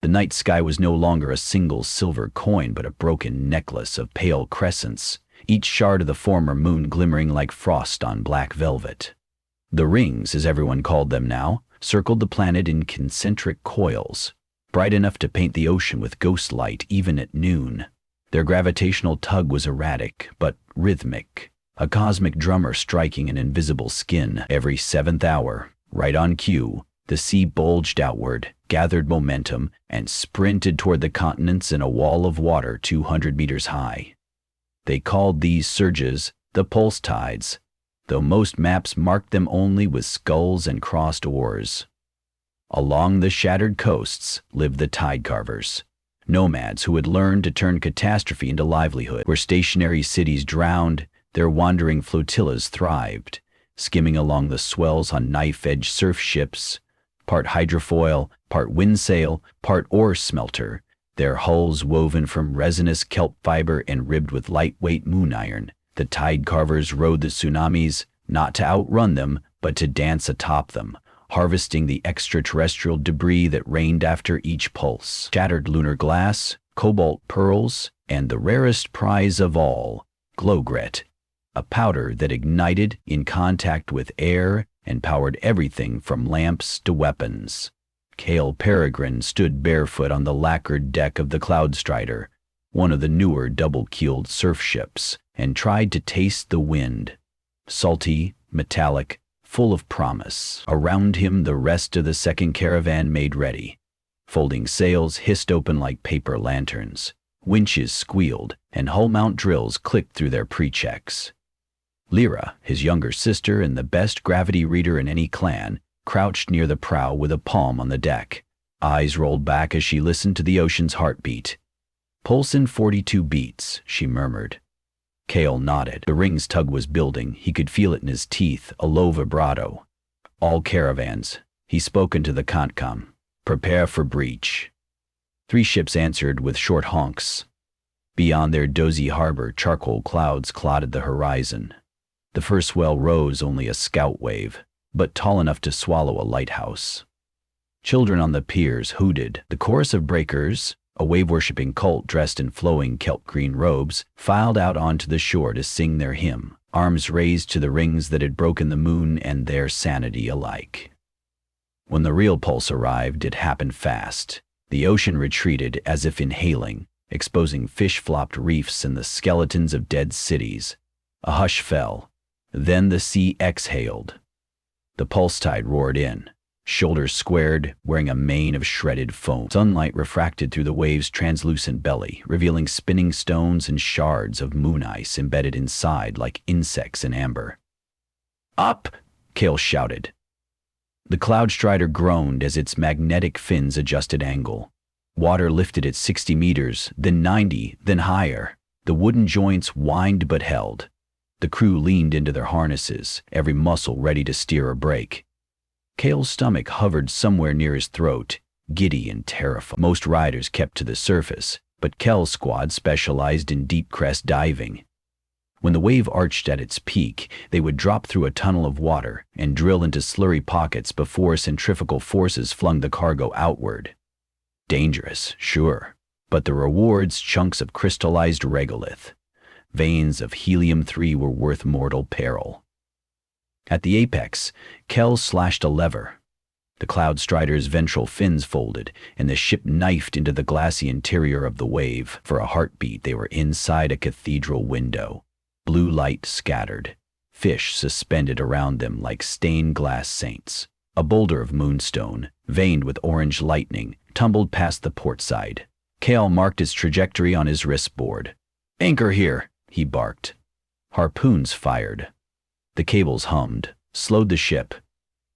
The night sky was no longer a single silver coin but a broken necklace of pale crescents, each shard of the former moon glimmering like frost on black velvet. The rings, as everyone called them now, circled the planet in concentric coils, bright enough to paint the ocean with ghost light even at noon. Their gravitational tug was erratic, but rhythmic, a cosmic drummer striking an invisible skin every 7th hour. Right on cue, the sea bulged outward, gathered momentum, and sprinted toward the continents in a wall of water 200 meters high. They called these surges the pulse tides, though most maps marked them only with skulls and crossed oars. Along the shattered coasts lived the tide carvers, nomads who had learned to turn catastrophe into livelihood. Where stationary cities drowned, their wandering flotillas thrived, skimming along the swells on knife-edge surf ships, part hydrofoil, part windsail, part ore smelter, their hulls woven from resinous kelp fiber and ribbed with lightweight moon iron. The tide carvers rode the tsunamis, not to outrun them, but to dance atop them, harvesting the extraterrestrial debris that rained after each pulse. Shattered lunar glass, cobalt pearls, and the rarest prize of all, glowgrit, a powder that ignited in contact with air and powered everything from lamps to weapons. Cale Peregrine stood barefoot on the lacquered deck of the Cloudstrider, one of the newer double-keeled surf ships, and tried to taste the wind. Salty, metallic, full of promise. Around him the rest of the second caravan made ready. Folding sails hissed open like paper lanterns. Winches squealed, and hull mount drills clicked through their pre-checks. Lyra, his younger sister and the best gravity reader in any clan, crouched near the prow with a palm on the deck. Eyes rolled back as she listened to the ocean's heartbeat. "Pulse in 42 beats," she murmured. Cale nodded. The ring's tug was building. He could feel it in his teeth, a low vibrato. "All caravans," he spoke into the Contcom. "Prepare for breach." 3 ships answered with short honks. Beyond their dozy harbor, charcoal clouds clotted the horizon. The first swell rose only a scout wave, but tall enough to swallow a lighthouse. Children on the piers hooted. The chorus of breakers, a wave-worshipping cult dressed in flowing kelp-green robes, filed out onto the shore to sing their hymn, arms raised to the rings that had broken the moon and their sanity alike. When the real pulse arrived, it happened fast. The ocean retreated as if inhaling, exposing fish-flopped reefs and the skeletons of dead cities. A hush fell. Then the sea exhaled. The pulse tide roared in, shoulders squared, wearing a mane of shredded foam. Sunlight refracted through the wave's translucent belly, revealing spinning stones and shards of moon ice embedded inside like insects in amber. "Up!" Cale shouted. The Cloudstrider groaned as its magnetic fins adjusted angle. Water lifted at 60 meters, then 90, then higher. The wooden joints whined but held. The crew leaned into their harnesses, every muscle ready to steer or brake. Cale's stomach hovered somewhere near his throat, giddy and terrified. Most riders kept to the surface, but Kel's squad specialized in deep crest diving. When the wave arched at its peak, they would drop through a tunnel of water and drill into slurry pockets before centrifugal forces flung the cargo outward. Dangerous, sure, but the rewards chunks of crystallized regolith. Veins of helium-3 were worth mortal peril. At the apex, Kel slashed a lever. The Cloudstrider's ventral fins folded, and the ship knifed into the glassy interior of the wave. For a heartbeat, they were inside a cathedral window. Blue light scattered. Fish suspended around them like stained glass saints. A boulder of moonstone, veined with orange lightning, tumbled past the port side. Cale marked its trajectory on his wristboard. "Anchor here," he barked. Harpoons fired. The cables hummed, slowed the ship.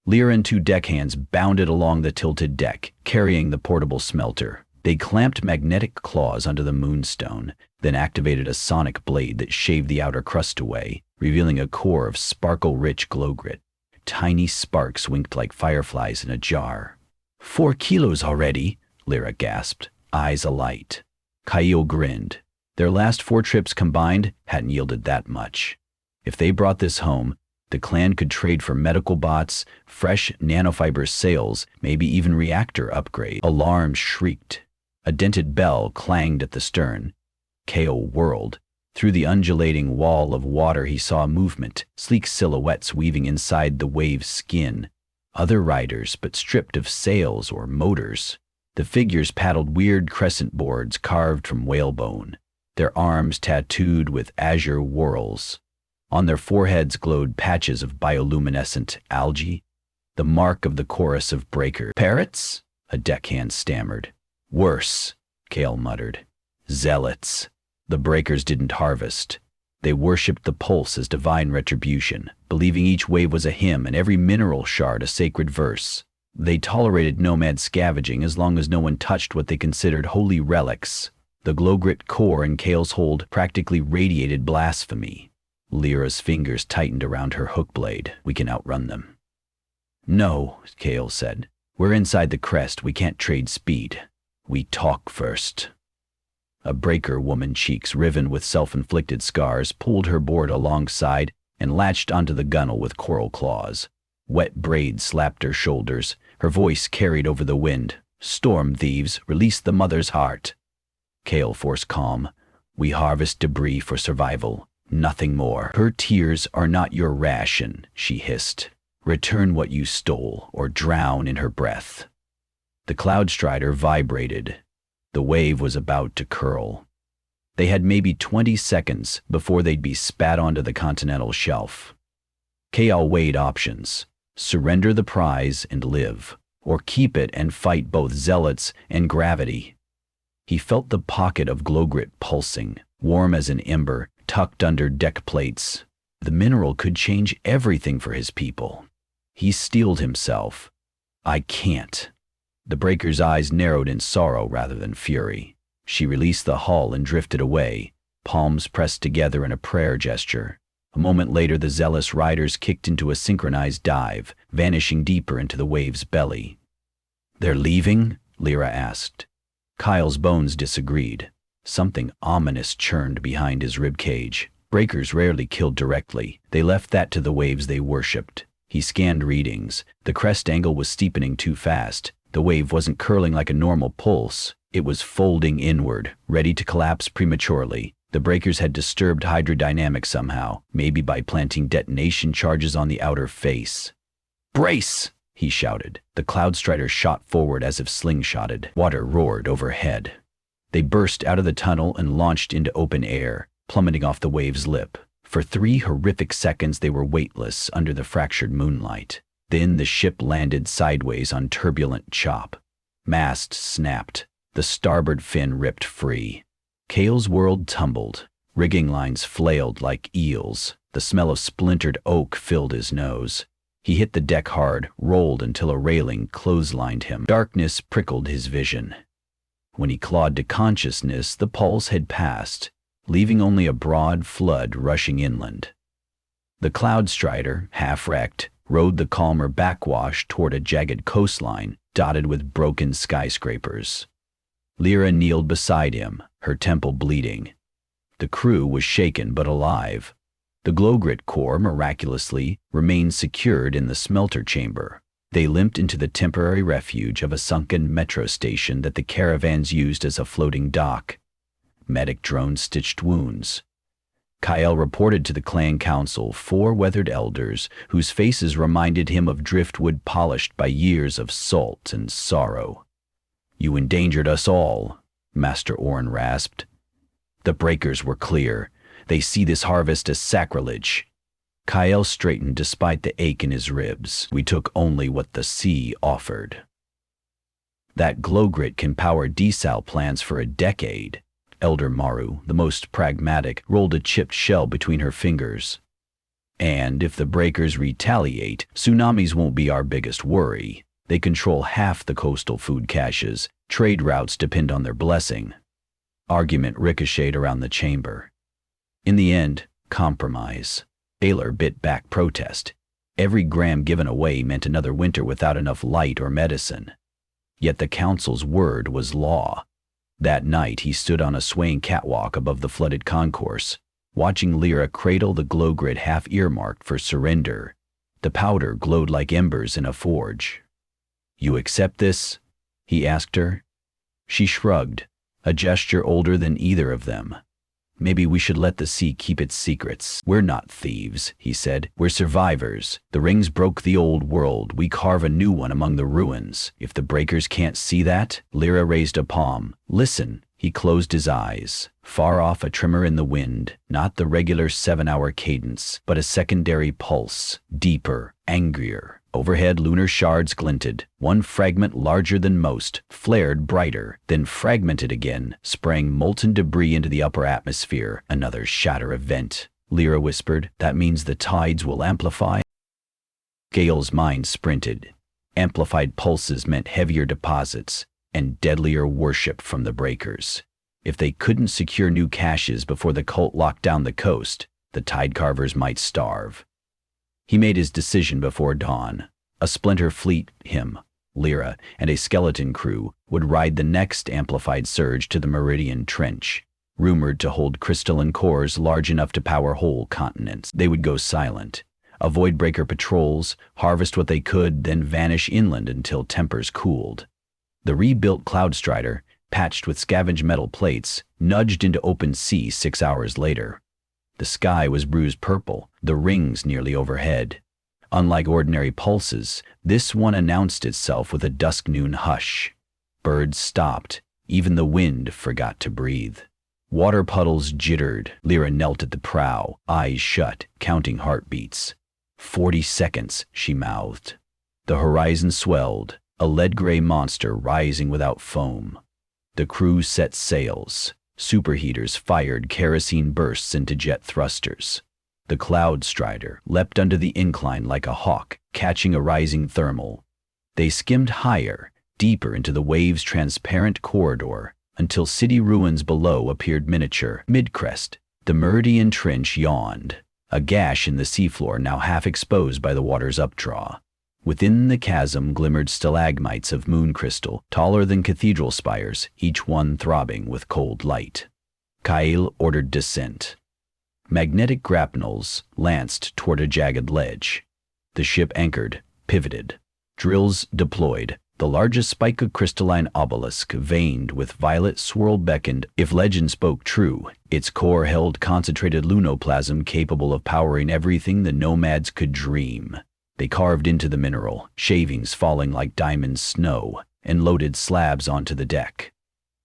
Lyra and 2 deckhands bounded along the tilted deck, carrying the portable smelter. They clamped magnetic claws onto the moonstone, then activated a sonic blade that shaved the outer crust away, revealing a core of sparkle-rich glowgrit. Tiny sparks winked like fireflies in a jar. 4 kilos already," Lyra gasped, eyes alight. Kyle grinned. Their last 4 trips combined hadn't yielded that much. If they brought this home, The clan could trade for medical bots, fresh nanofiber sails, maybe even reactor upgrade. Alarms shrieked. A dented bell clanged at the stern. Kale whirled. Through the undulating wall of water he saw movement, sleek silhouettes weaving inside the wave's skin. Other riders, but stripped of sails or motors. The figures paddled weird crescent boards carved from whalebone, their arms tattooed with azure whorls. On their foreheads glowed patches of bioluminescent algae, the mark of the chorus of breakers. Parrots? A deckhand stammered. Worse, Kale muttered. Zealots. The breakers didn't harvest. They worshipped the pulse as divine retribution, believing each wave was a hymn and every mineral shard a sacred verse. They tolerated nomad scavenging as long as no one touched what they considered holy relics. The glow-grit core in Kale's hold practically radiated blasphemy. Lyra's fingers tightened around her hook blade. We can outrun them. No, Kale said. We're inside the crest. We can't trade speed. We talk first. A breaker woman, cheeks riven with self-inflicted scars, pulled her board alongside and latched onto the gunwale with coral claws. Wet braids slapped her shoulders. Her voice carried over the wind. Storm thieves, release the mother's heart. Kale forced calm. We harvest debris for survival, nothing more. Her tears are not your ration, she hissed. Return what you stole or drown in her breath. The cloud strider vibrated. The wave was about to curl. They had maybe 20 seconds before they'd be spat onto the continental shelf. Kale weighed options. Surrender the prize and live, or keep it and fight both zealots and gravity. He felt the pocket of glowgrit pulsing, warm as an ember, tucked under deck plates. The mineral could change everything for his people. He steeled himself. I can't. The breaker's eyes narrowed in sorrow rather than fury. She released the hull and drifted away, palms pressed together in a prayer gesture. A moment later, the zealous riders kicked into a synchronized dive, vanishing deeper into the wave's belly. They're leaving? Lyra asked. Kyle's bones disagreed. Something ominous churned behind his ribcage. Breakers rarely killed directly. They left that to the waves they worshipped. He scanned readings. The crest angle was steepening too fast. The wave wasn't curling like a normal pulse. It was folding inward, ready to collapse prematurely. The breakers had disturbed hydrodynamics somehow, maybe by planting detonation charges on the outer face. Brace! He shouted. The cloud strider shot forward as if slingshotted. Water roared overhead. They burst out of the tunnel and launched into open air, plummeting off the wave's lip. For 3 horrific seconds they were weightless under the fractured moonlight. Then the ship landed sideways on turbulent chop. Mast snapped. The starboard fin ripped free. Kale's world tumbled. Rigging lines flailed like eels. The smell of splintered oak filled his nose. He hit the deck hard, rolled until a railing clotheslined him. Darkness prickled his vision. When he clawed to consciousness, the pulse had passed, leaving only a broad flood rushing inland. The cloud strider, half-wrecked, rode the calmer backwash toward a jagged coastline dotted with broken skyscrapers. Lyra kneeled beside him, her temple bleeding. The crew was shaken but alive. The glowgrit core, miraculously, remained secured in the smelter chamber. They limped into the temporary refuge of a sunken metro station that the caravans used as a floating dock. Medic drones stitched wounds. Kyle reported to the clan council 4 weathered elders whose faces reminded him of driftwood polished by years of salt and sorrow. You endangered us all, Master Orn rasped. The breakers were clear. They see this harvest as sacrilege. Kyle straightened despite the ache in his ribs. We took only what the sea offered. That glowgrit can power desal plants for a decade. Elder Maru, the most pragmatic, rolled a chipped shell between her fingers. And if the breakers retaliate, tsunamis won't be our biggest worry. They control half the coastal food caches. Trade routes depend on their blessing. Argument ricocheted around the chamber. In the end, compromise. Baylor bit back protest. Every gram given away meant another winter without enough light or medicine. Yet the council's word was law. That night he stood on a swaying catwalk above the flooded concourse. watching Lyra cradle the glow grid half earmarked for surrender. The powder glowed like embers in a forge. "You accept this?" he asked her. She shrugged, a gesture older than either of them. "Maybe we should let the sea keep its secrets. We're not thieves," he said. "We're survivors. The rings broke the old world. We carve a new one among the ruins. If the breakers can't see that..." Lyra raised a palm. "Listen." He closed his eyes. Far off, a tremor in the wind, not the regular 7-hour cadence, but a secondary pulse, deeper, angrier. Overhead, lunar shards glinted. One fragment, larger than most, flared brighter, then fragmented again, spraying molten debris into the upper atmosphere. "Another shatter event," Lyra whispered. "That means the tides will amplify." Gale's mind sprinted. Amplified pulses meant heavier deposits and deadlier worship from the breakers. If they couldn't secure new caches before the cult locked down the coast, the tide carvers might starve. He made his decision before dawn. A splinter fleet, him, Lyra, and a skeleton crew would ride the next amplified surge to the Meridian Trench, rumored to hold crystalline cores large enough to power whole continents. They would go silent, avoid breaker patrols, harvest what they could, then vanish inland until tempers cooled. The rebuilt Cloudstrider, patched with scavenged metal plates, nudged into open sea 6 hours later. The sky was bruised purple, the rings nearly overhead. Unlike ordinary pulses, this one announced itself with a dusk-noon hush. Birds stopped, even the wind forgot to breathe. Water puddles jittered. Lyra knelt at the prow, eyes shut, counting heartbeats. 40 seconds, she mouthed. The horizon swelled, a lead-gray monster rising without foam. The crew set sails. Superheaters fired kerosene bursts into jet thrusters. The Cloudstrider leapt under the incline like a hawk, catching a rising thermal. They skimmed higher, deeper into the wave's transparent corridor, until city ruins below appeared miniature. Mid-crest, the Meridian Trench yawned, a gash in the seafloor now half exposed by the water's updraw. Within the chasm glimmered stalagmites of moon crystal, taller than cathedral spires, each one throbbing with cold light. Kyle ordered descent. Magnetic grapnels lanced toward a jagged ledge. The ship anchored, pivoted. Drills deployed. The largest spike of crystalline obelisk, veined with violet swirl, beckoned. If legend spoke true, its core held concentrated lunoplasm capable of powering everything the nomads could dream. They carved into the mineral, shavings falling like diamond snow, and loaded slabs onto the deck.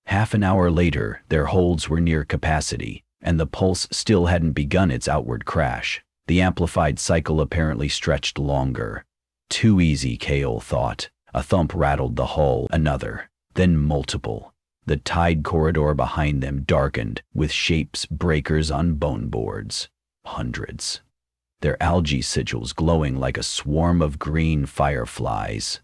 Half an hour later, their holds were near capacity, and the pulse still hadn't begun its outward crash. The amplified cycle apparently stretched longer. Too easy, Kale thought. A thump rattled the hull, another, then multiple. The tide corridor behind them darkened, with shapes breakers on bone boards. Hundreds. Their algae sigils glowing like a swarm of green fireflies.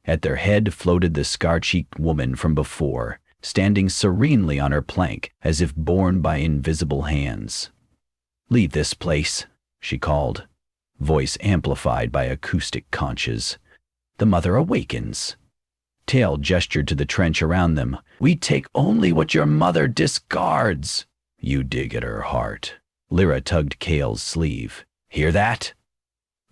At their head floated the scar-cheeked woman from before, standing serenely on her plank, as if borne by invisible hands. "Leave this place," she called, voice amplified by acoustic conches. "The mother awakens." Tail gestured to the trench around them. "We take only what your mother discards." "You dig at her heart." Lyra tugged Kale's sleeve. "Hear that?"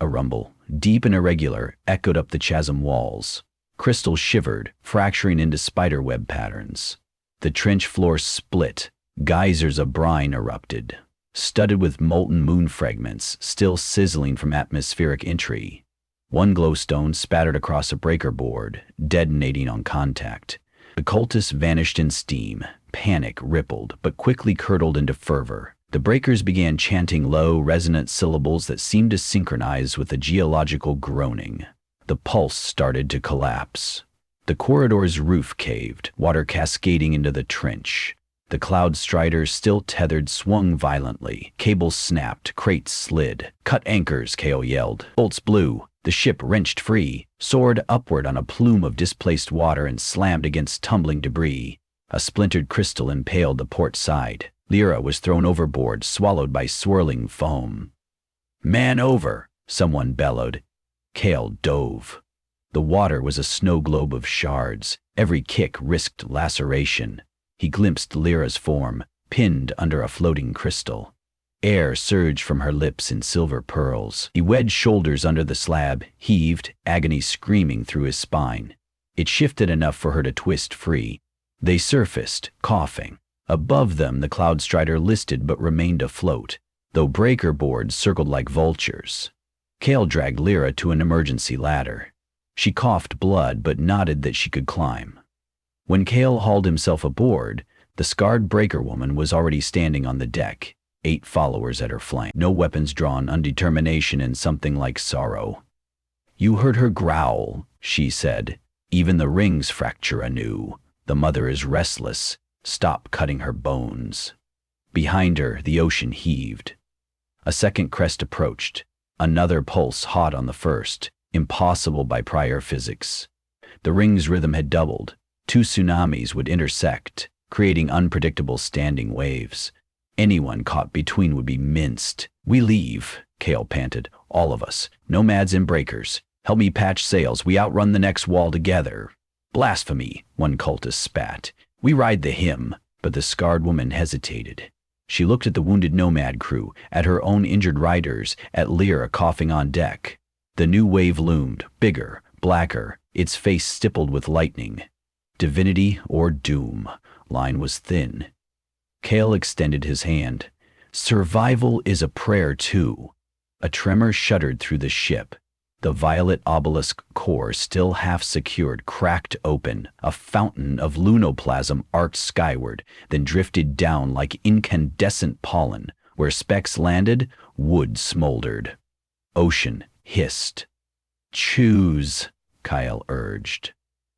A rumble, deep and irregular, echoed up the chasm walls. Crystal shivered, fracturing into spiderweb patterns. The trench floor split. Geysers of brine erupted, studded with molten moon fragments, still sizzling from atmospheric entry. One glowstone spattered across a breaker board, detonating on contact. The cultists vanished in steam. Panic rippled, but quickly curdled into fervor. The breakers began chanting low, resonant syllables that seemed to synchronize with the geological groaning. The pulse started to collapse. The corridor's roof caved, water cascading into the trench. The Cloudstrider, still tethered, swung violently. Cables snapped, crates slid. "Cut anchors," Kale yelled. Bolts blew. The ship wrenched free, soared upward on a plume of displaced water, and slammed against tumbling debris. A splintered crystal impaled the port side. Lyra was thrown overboard, swallowed by swirling foam. "Man over!" someone bellowed. Kale dove. The water was a snow globe of shards. Every kick risked laceration. He glimpsed Lyra's form, pinned under a floating crystal. Air surged from her lips in silver pearls. He wedged shoulders under the slab, heaved, agony screaming through his spine. It shifted enough for her to twist free. They surfaced, coughing. Above them, the Cloud Strider listed but remained afloat, though breaker boards circled like vultures. Kale dragged Lyra to an emergency ladder. She coughed blood but nodded that she could climb. When Kale hauled himself aboard, the scarred breaker woman was already standing on the deck, 8 followers at her flank. No weapons drawn, undetermination and something like sorrow. "You heard her growl," she said. "Even the rings fracture anew. The mother is restless. Stop cutting her bones." Behind her, the ocean heaved. A second crest approached, another pulse hot on the first, impossible by prior physics. The ring's rhythm had doubled. 2 tsunamis would intersect, creating unpredictable standing waves. Anyone caught between would be minced. "We leave," Kale panted. "All of us. Nomads and breakers. Help me patch sails. We outrun the next wall together." "Blasphemy," one cultist spat. "We ride the hymn." But the scarred woman hesitated. She looked at the wounded nomad crew, at her own injured riders, at Lyra coughing on deck. The new wave loomed, bigger, blacker, its face stippled with lightning. Divinity or doom. Line was thin. Kale extended his hand. "Survival is a prayer too." A tremor shuddered through the ship. The violet obelisk core, still half secured, cracked open. A fountain of lunoplasm arced skyward, then drifted down like incandescent pollen. Where specks landed, wood smoldered. Ocean hissed. "Choose," Kyle urged.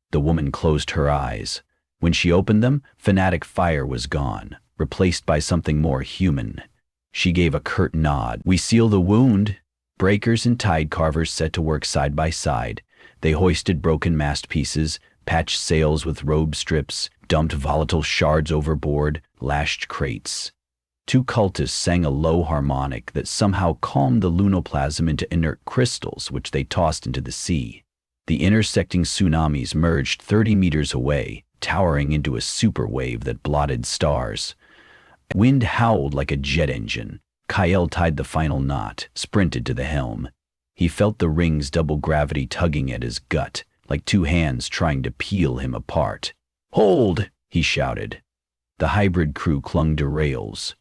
The woman closed her eyes. When she opened them, fanatic fire was gone, replaced by something more human. She gave a curt nod. "We seal the wound." Breakers and tide carvers set to work side by side. They hoisted broken mast pieces, patched sails with robe strips, dumped volatile shards overboard, lashed crates. 2 cultists sang a low harmonic that somehow calmed the lunoplasm into inert crystals, which they tossed into the sea. The intersecting tsunamis merged 30 meters away, towering into a superwave that blotted stars. Wind howled like a jet engine. Kyle tied the final knot, sprinted to the helm. He felt the ring's double gravity tugging at his gut, like 2 hands trying to peel him apart. "Hold!" he shouted. The hybrid crew clung to rails.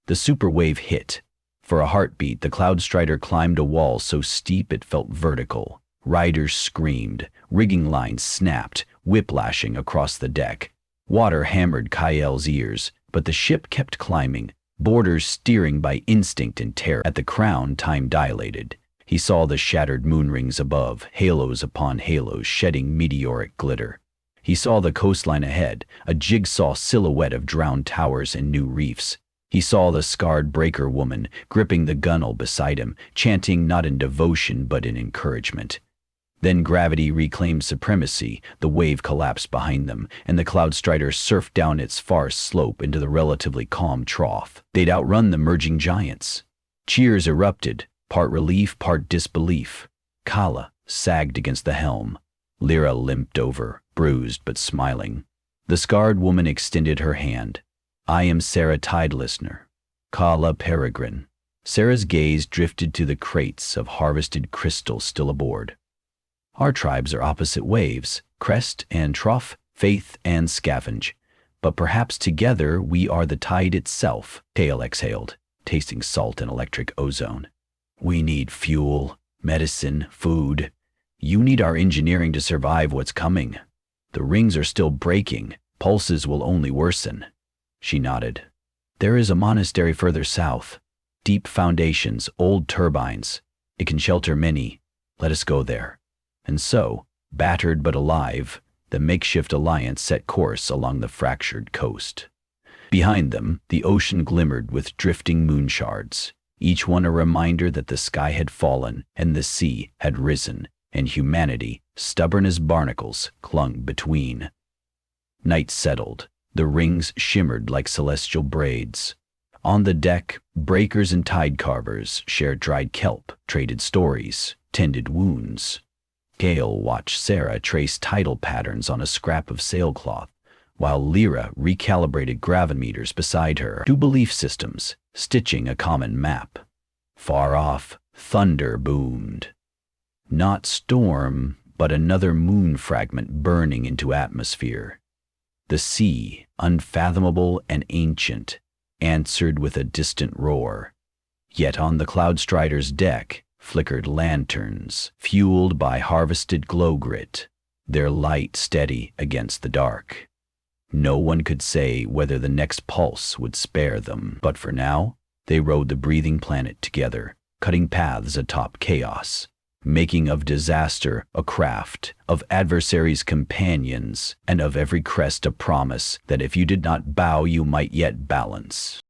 The superwave hit. For a heartbeat, the Cloud Strider climbed a wall so steep it felt vertical. Riders screamed, rigging lines snapped, whiplashing across the deck. Water hammered Kyle's ears, but the ship kept climbing, borders steering by instinct and terror. At the crown, time dilated. He saw the shattered moon rings above, halos upon halos shedding meteoric glitter. He saw the coastline ahead, a jigsaw silhouette of drowned towers and new reefs. He saw the scarred breaker woman, gripping the gunwale beside him, chanting not in devotion but in encouragement. Then gravity reclaimed supremacy, the wave collapsed behind them, and the Cloud Strider surfed down its far slope into the relatively calm trough. They'd outrun the merging giants. Cheers erupted, part relief, part disbelief. Kala sagged against the helm. Lyra limped over, bruised but smiling. The scarred woman extended her hand. "I am Sarah Tide Listener. Kala Peregrine." Sarah's gaze drifted to the crates of harvested crystal still aboard. "Our tribes are opposite waves, crest and trough, faith and scavenge. But perhaps together we are the tide itself." Kale exhaled, tasting salt and electric ozone. "We need fuel, medicine, food. You need our engineering to survive what's coming. The rings are still breaking. Pulses will only worsen." She nodded. "There is a monastery further south. Deep foundations, old turbines. It can shelter many. Let us go there." And so, battered but alive, the makeshift alliance set course along the fractured coast. Behind them, the ocean glimmered with drifting moon shards, each one a reminder that the sky had fallen and the sea had risen, and humanity, stubborn as barnacles, clung between. Night settled. The rings shimmered like celestial braids. On the deck, breakers and tide carvers shared dried kelp, traded stories, tended wounds. Gale watched Sarah trace tidal patterns on a scrap of sailcloth, while Lyra recalibrated gravimeters beside her. 2 belief systems, stitching a common map. Far off, thunder boomed. Not storm, but another moon fragment burning into atmosphere. The sea, unfathomable and ancient, answered with a distant roar. Yet on the Cloudstrider's deck flickered lanterns, fueled by harvested glow grit, their light steady against the dark. No one could say whether the next pulse would spare them, but for now, they rode the breathing planet together, cutting paths atop chaos, making of disaster a craft, of adversaries companions, and of every crest a promise that if you did not bow you might yet balance.